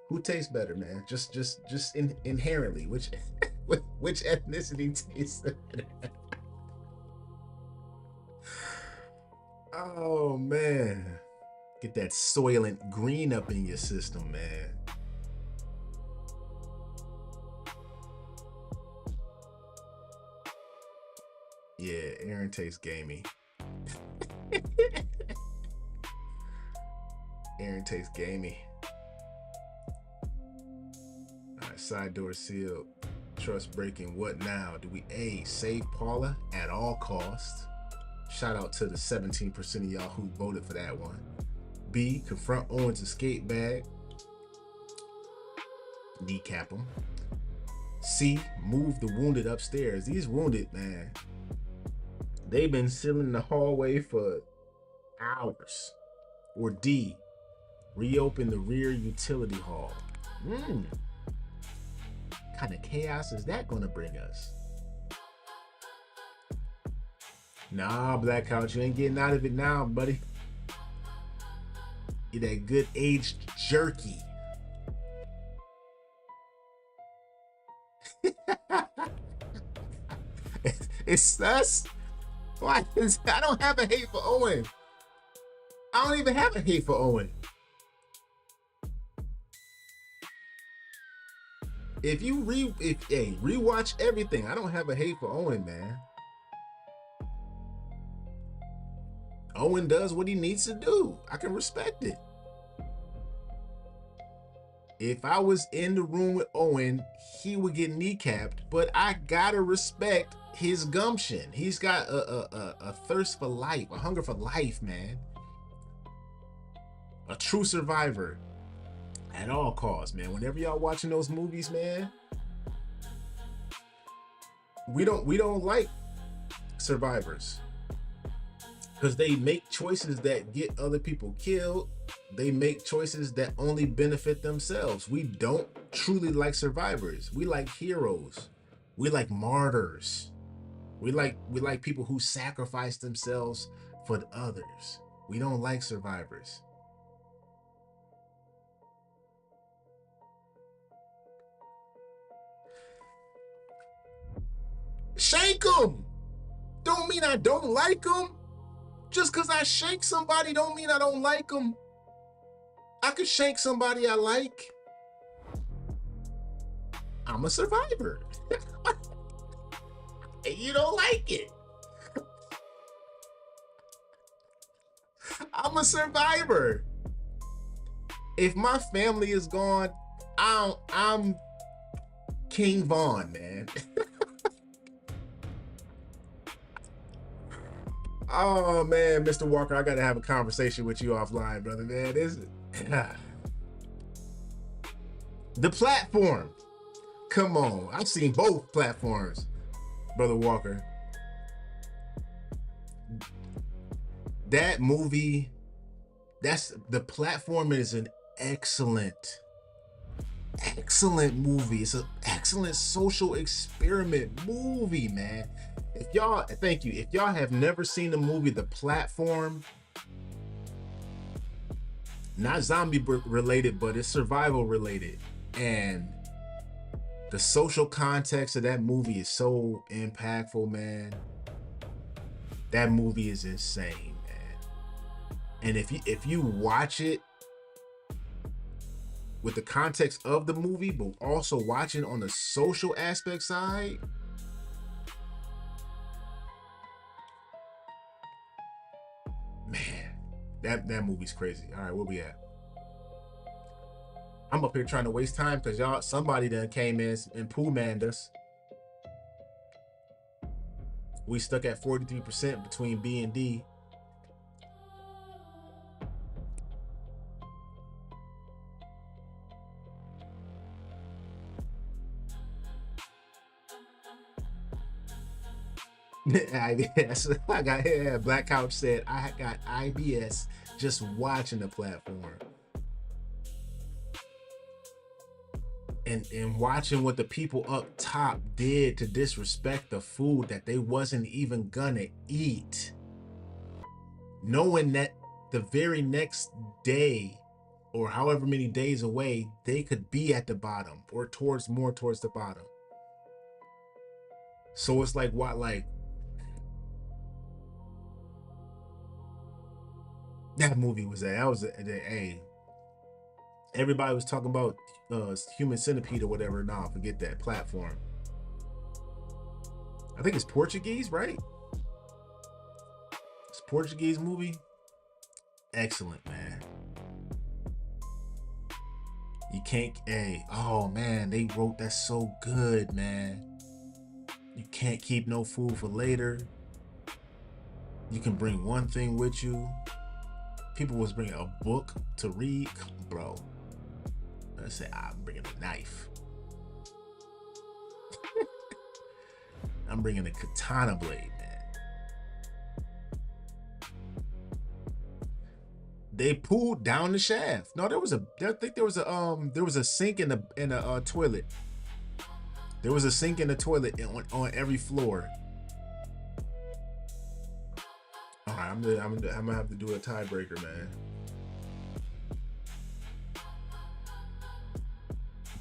Who tastes better, man? Just inherently, which ethnicity tastes better? Oh man, get that Soylent Green up in your system, man. Yeah, Aaron tastes gamey. Aaron tastes gamey. All right, side door sealed. Trust breaking. What now? Do we A, save Paula at all costs? Shout out to the 17% of y'all who voted for that one. B, confront Owen's escape bag. Decap him. C, move the wounded upstairs. These wounded, man, they've been sitting in the hallway for hours. Or D, reopen the rear utility hall. Kind of chaos is that gonna bring us? Nah, Black Couch, you ain't getting out of it now, buddy. Get that good aged jerky. It's sus. Why? I don't have a hate for Owen. I don't even have a hate for Owen. If you rewatch everything, I don't have a hate for Owen, man. Owen does what he needs to do. I can respect it. If I was in the room with Owen, he would get kneecapped, but I gotta respect his gumption. He's got a thirst for life, a hunger for life, man. A true survivor at all costs, man. Whenever y'all watching those movies, man, we don't like survivors. Because they make choices that get other people killed. They make choices that only benefit themselves. We don't truly like survivors. We like heroes. We like martyrs. We like people who sacrifice themselves for the others. We don't like survivors. shank them. Don't mean I don't like them. Just because I shank somebody don't mean I don't like them. I could shank somebody I like. I'm a survivor. And you don't like it. I'm a survivor. If my family is gone, I'm King Vaughn, man. Oh man, Mr. Walker, I gotta have a conversation with you offline, brother, man. The platform. Come on, I've seen both platforms, Brother Walker. That movie, The Platform is an excellent movie. It's an excellent social experiment movie, man. If y'all, thank you. If y'all have never seen the movie The Platform, not zombie related, but it's survival related, and the social context of that movie is so impactful, man. That movie is insane, man. And if you watch it with the context of the movie, but also watching on the social aspect side, man, that movie's crazy. All right, where we at? I'm up here trying to waste time because somebody done came in and poo-manned us. We stuck at 43% between B and D. IBS. Black Couch said, I got IBS just watching the platform. And watching what the people up top did to disrespect the food that they wasn't even gonna eat. Knowing that the very next day or however many days away, they could be at the bottom or more towards the bottom. So it's like, that movie was everybody was talking about Human Centipede or whatever. Nah, forget that. Platform. I think it's Portuguese, right? It's a Portuguese movie. Excellent, man. You can't, oh man, they wrote that so good, man. You can't keep no food for later. You can bring one thing with you. People was bringing a book to read, bro. I said, I'm bringing a knife. I'm bringing a katana blade, man. They pulled down the shaft. No, I think there was a sink in the toilet. There was a sink in the toilet on every floor. All right, I'm gonna have to do a tiebreaker, man.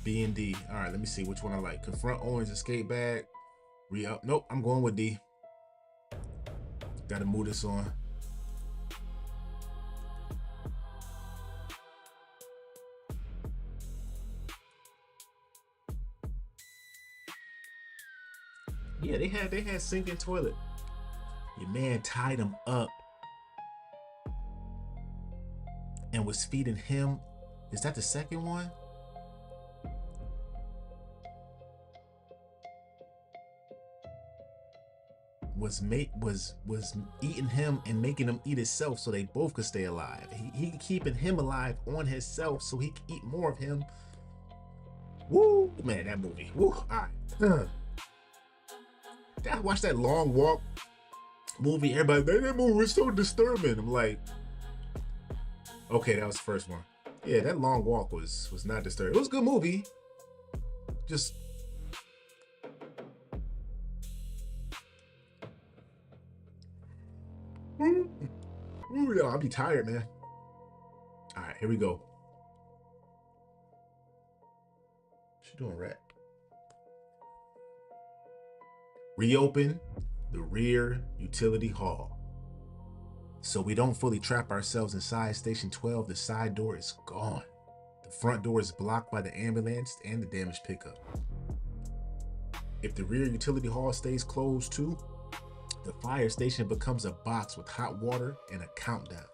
B and D. All right, let me see which one I like. Confront Orange, escape bag, re-up. Nope, I'm going with D. Gotta move this on. Yeah, they had sink and toilet. Your man tied him up and was feeding him. Is that the second one? Was eating him and making him eat himself so they both could stay alive. He keeping him alive on himself so he could eat more of him. Woo, man, that movie. Woo, all right. I watched that Long Walk movie. Everybody, that movie was so disturbing. I'm like, okay, that was the first one. Yeah, that Long Walk was not disturbing. It was a good movie. Just ooh, yo, I'll be tired, man. All right, here we go. What you doing, Rat? Reopen the rear utility hall. So we don't fully trap ourselves inside Station 12, the side door is gone. The front door is blocked by the ambulance and the damaged pickup. If the rear utility hall stays closed too, the fire station becomes a box with hot water and a countdown.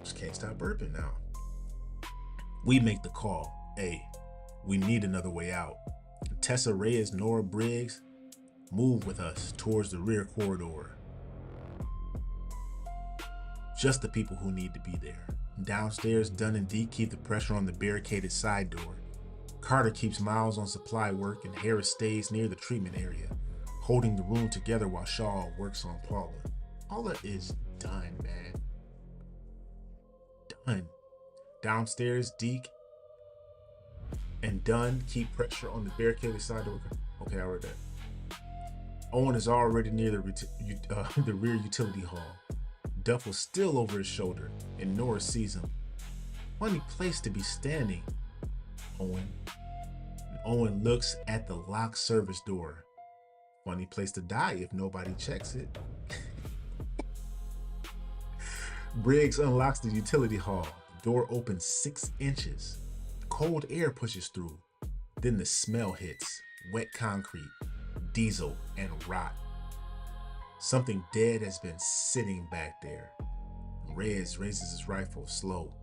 Just can't stop burping now. We make the call. Hey, we need another way out. Tessa Reyes, Nora Briggs, move with us towards the rear corridor. Just the people who need to be there. Downstairs, Dunn and Dee keep the pressure on the barricaded side door. Carter keeps Miles on supply work and Harris stays near the treatment area, holding the room together while Shaw works on Paula. Paula is done, man. Done. Downstairs, Deke and Dunn keep pressure on the barricaded side door. Okay, I read that. Owen is already near the rear utility hall. Duffel's still over his shoulder, and Nora sees him. Funny place to be standing, Owen. And Owen looks at the locked service door. Funny place to die if nobody checks it. Briggs unlocks the utility hall. The door opens 6 inches. Cold air pushes through. Then the smell hits. Wet concrete, diesel, and rot. Something dead has been sitting back there. Reyes raises his rifle slow.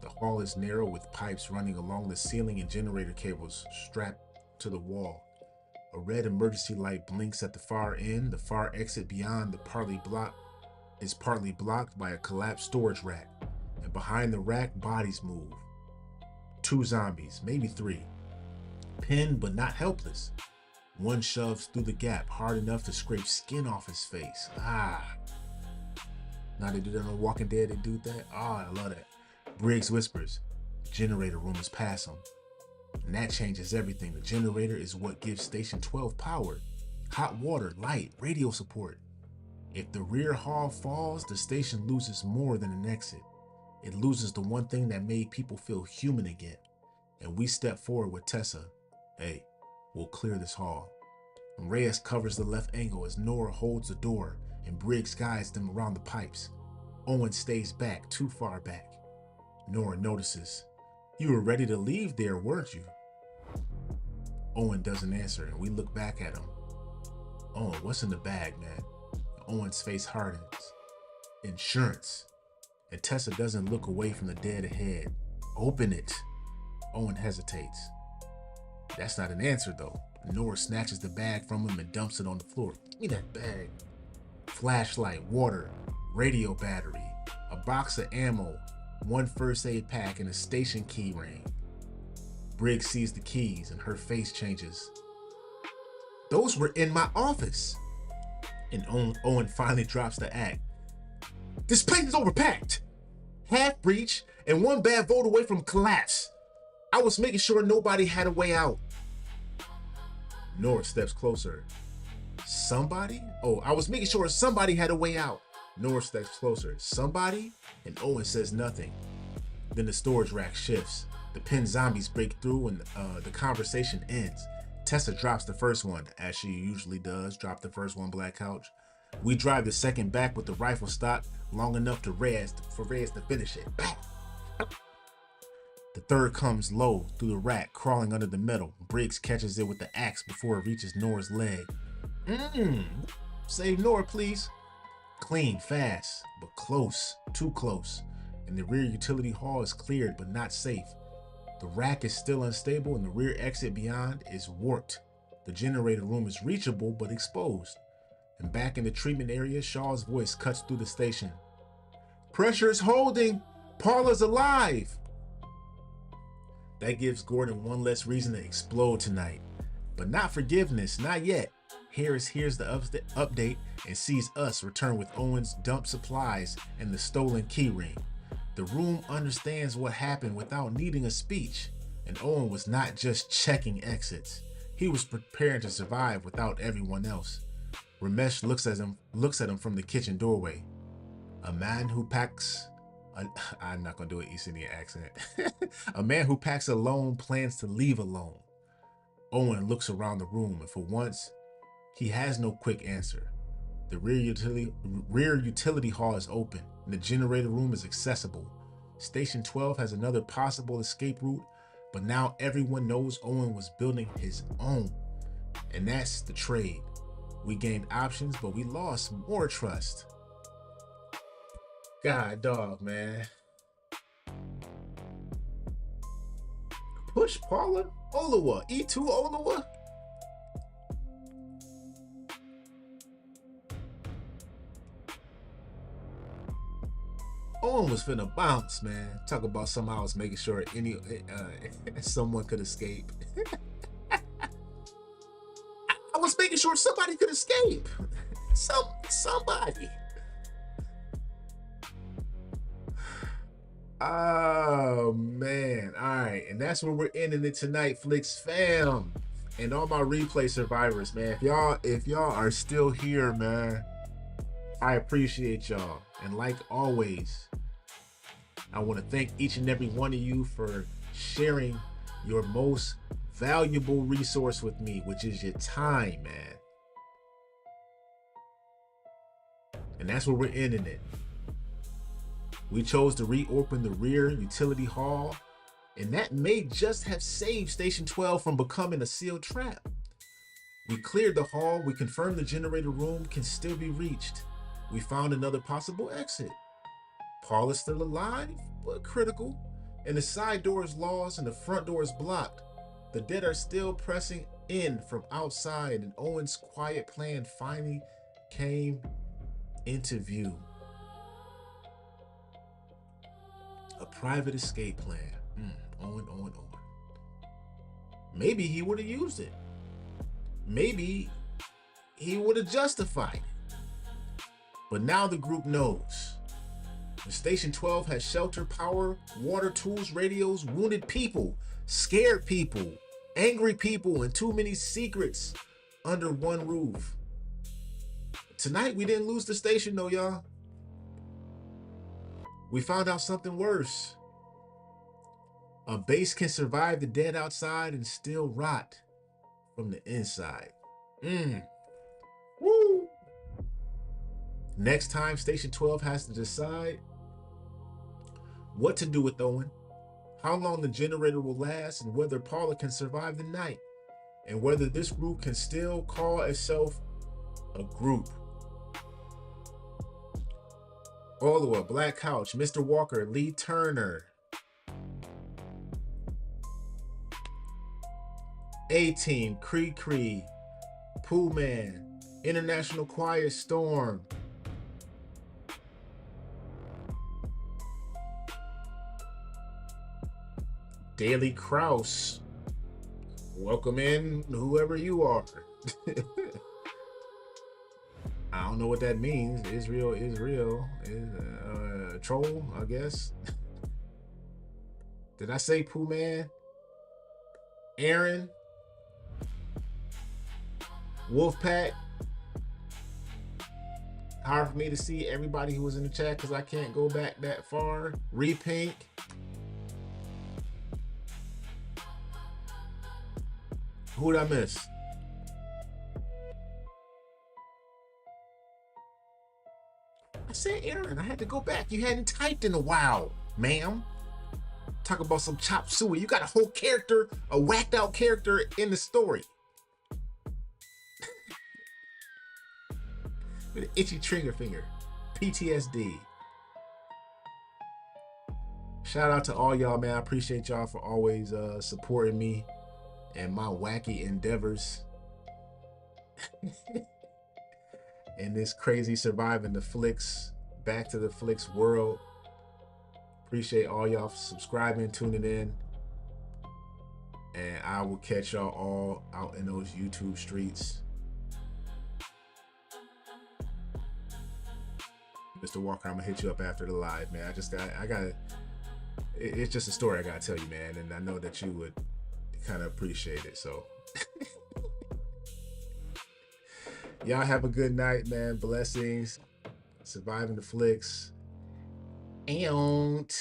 The hall is narrow with pipes running along the ceiling and generator cables strapped to the wall. A red emergency light blinks at the far end. The far exit beyond the is partly blocked by a collapsed storage rack. And behind the rack, bodies move. 2 zombies, maybe 3. Pinned but not helpless. One shoves through the gap hard enough to scrape skin off his face. Now they do that on Walking Dead, they do that? I love that. Briggs whispers, the generator room is past him. And that changes everything. The generator is what gives Station 12 power. Hot water, light, radio support. If the rear hall falls, the station loses more than an exit. It loses the one thing that made people feel human again. And we step forward with Tessa. Hey, we'll clear this hall. And Reyes covers the left angle as Nora holds the door and Briggs guides them around the pipes. Owen stays back, too far back. Nora notices. You were ready to leave there, weren't you? Owen doesn't answer and we look back at him. Owen, what's in the bag, man? Owen's face hardens. Insurance. And Tessa doesn't look away from the dead ahead. Open it. Owen hesitates. That's not an answer though. Nora snatches the bag from him and dumps it on the floor. Give me that bag. Flashlight, water, radio battery, a box of ammo, 1 first aid pack, and a station key ring. Briggs sees the keys and her face changes. Those were in my office. And Owen finally drops the act. This place is overpacked. Half breach and 1 bad vote away from collapse. I was making sure nobody had a way out. Nora steps closer. Somebody? Oh, I was making sure somebody had a way out. Nora steps closer. Somebody? And Owen says nothing. Then the storage rack shifts. The pinned zombies break through and the conversation ends. Tessa drops the first one, as she usually does, drop the first one, Black Couch. We drive the second back with the rifle stock long enough for Reyes to finish it. The third comes low through the rack, crawling under the metal. Briggs catches it with the axe before it reaches Nora's leg. Save Nora, please. Clean, fast, but close, too close. And the rear utility hall is cleared, but not safe. The rack is still unstable and the rear exit beyond is warped. The generator room is reachable, but exposed. And back in the treatment area, Shaw's voice cuts through the station. Pressure is holding. Paula's alive. That gives Gordon one less reason to explode tonight. But not forgiveness, not yet. Harris hears the update and sees us return with Owen's dumped supplies and the stolen keyring. The room understands what happened without needing a speech. And Owen was not just checking exits. He was preparing to survive without everyone else. Ramesh looks at him from the kitchen doorway. A man who packs... I'm not going to do an East Indian accent. A man who packs alone plans to leave alone. Owen looks around the room, and for once, he has no quick answer. The rear utility hall is open, and the generator room is accessible. Station 12 has another possible escape route, but now everyone knows Owen was building his own. And that's the trade. We gained options, but we lost more trust. God dog, man. Push Paula Olawa, E2 Olawa. Owen was finna bounce, man. Talk about somehow I was making sure someone could escape. I was making sure somebody could escape. Somebody. Oh man. All right, and that's where we're ending it tonight, Flix fam. And all my replay survivors, man. If y'all are still here, man, I appreciate y'all. And like always, I want to thank each and every one of you for sharing your most valuable resource with me, which is your time, man. And that's where we're ending it. We chose to reopen the rear utility hall, and that may just have saved Station 12 from becoming a sealed trap. We cleared the hall. We confirmed the generator room can still be reached. We found another possible exit. Paul is still alive, but critical, and the side door is lost and the front door is blocked. The dead are still pressing in from outside, and Owen's quiet plan finally came into view. A private escape plan. Owen. Maybe he would have used it. Maybe he would have justified it. But now the group knows. The Station 12 has shelter, power, water, tools, radios, wounded people, scared people, angry people, and too many secrets under one roof. Tonight, we didn't lose the station though, y'all. We found out something worse. A base can survive the dead outside and still rot from the inside. Woo! Next time, Station 12 has to decide what to do with Owen, how long the generator will last, and whether Paula can survive the night, and whether this group can still call itself a group. Olawa, Black Couch, Mr. Walker, Lee Turner, A-Team, Cree, Pooh Man, International Quiet Storm, Daily Kraus. Welcome in, whoever you are. I don't know what that means. Israel is real. Troll, I guess. Did I say Pooh Man? Aaron? Wolfpack? Hard for me to see everybody who was in the chat because I can't go back that far. Repink. Who'd I miss? I said Aaron. I had to go back. You hadn't typed in a while, ma'am. Talk about some chop suey. You got a whole character, a whacked out character in the story. With an itchy trigger finger. PTSD. Shout out to all y'all, man. I appreciate y'all for always supporting me and my wacky endeavors in this crazy surviving the Flix, back to the Flix world. Appreciate all y'all for subscribing, tuning in, and I will catch y'all all out in those YouTube streets. Mr. Walker, I'm gonna hit you up after the live, man. I got it's just a story I gotta tell you, man, and I know that you would kind of appreciate it. So y'all have a good night, man. Blessings. Surviving the Flix. And